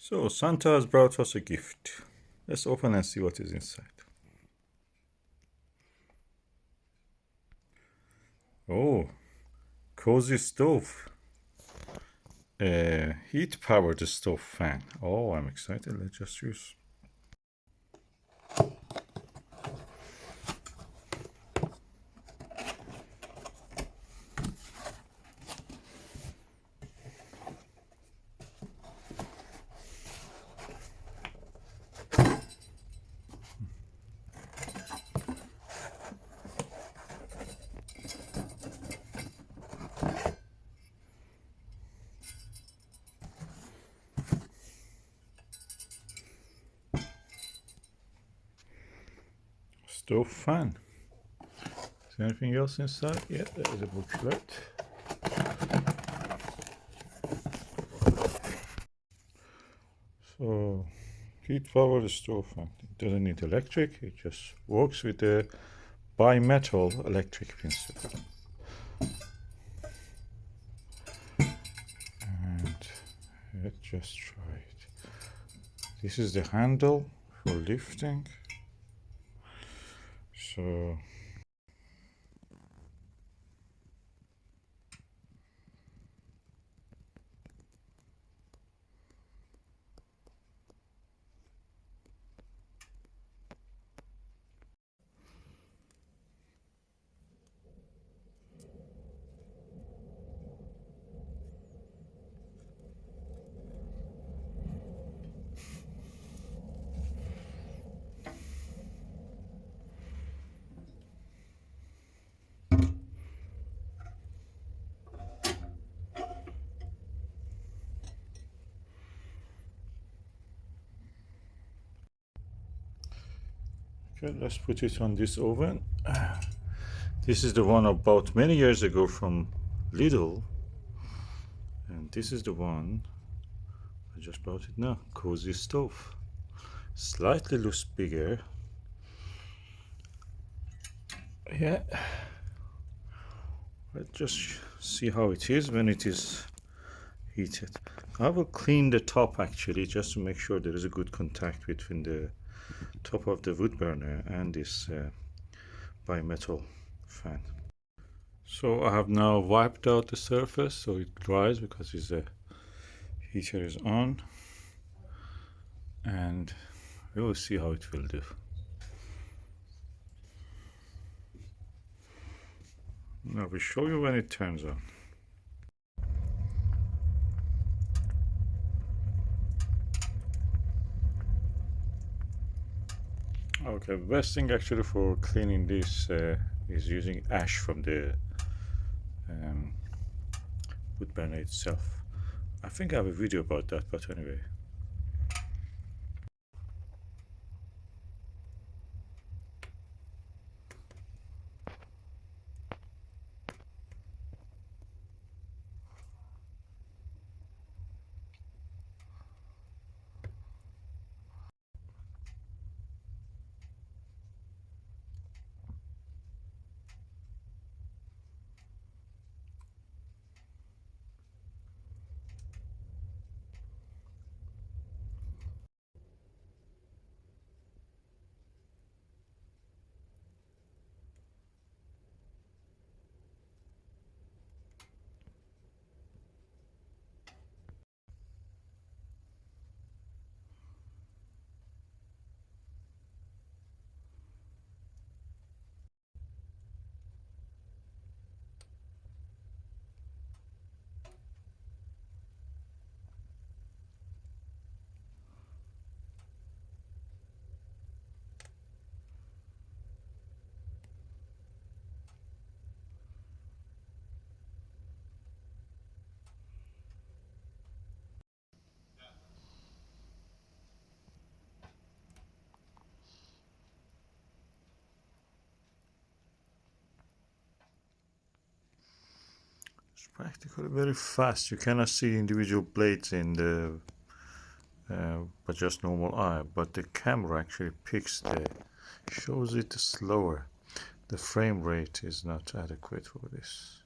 So Santa has brought us a gift. Let's open and see what is inside. Oh, Cosystove. Heat powered stove fan. Oh, I'm excited. Let's just use. Stove fan. Is there anything else inside? Yeah, there is a booklet. So, heat powered stove fan. It doesn't need electric. It just works with the bimetal electric principle. And let's just try it. This is the handle for lifting. So okay, let's put it on this oven. This is the one I bought many years ago from Lidl. And this is the one I just bought it now. Cosystove. Slightly looks bigger. Yeah. Let's just see how it is when it is heated. I will clean the top actually just to make sure there is a good contact between the top of the wood burner and this bimetal fan. So I have now wiped out the surface so it dries because the heater is on, and we will see how it will do. Now we show you when it turns on. Okay, the best thing actually for cleaning this is using ash from the wood burner itself. I think I have a video about that, but anyway. It's practically very fast. You cannot see individual blades in the but just normal eye, but the camera actually shows it slower. The frame rate is not adequate for this.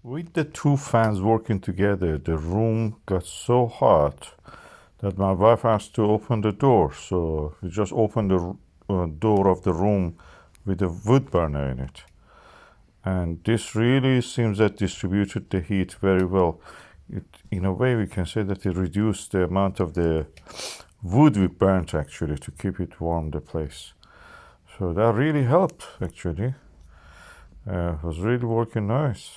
With the two fans working together, the room got so hot that my wife has to open the door. So we just opened the door of the room with a wood burner in it. And this really seems that distributed the heat very well. In a way, we can say that it reduced the amount of the wood we burnt actually to keep it warm, the place. So that really helped actually. It was really working nice.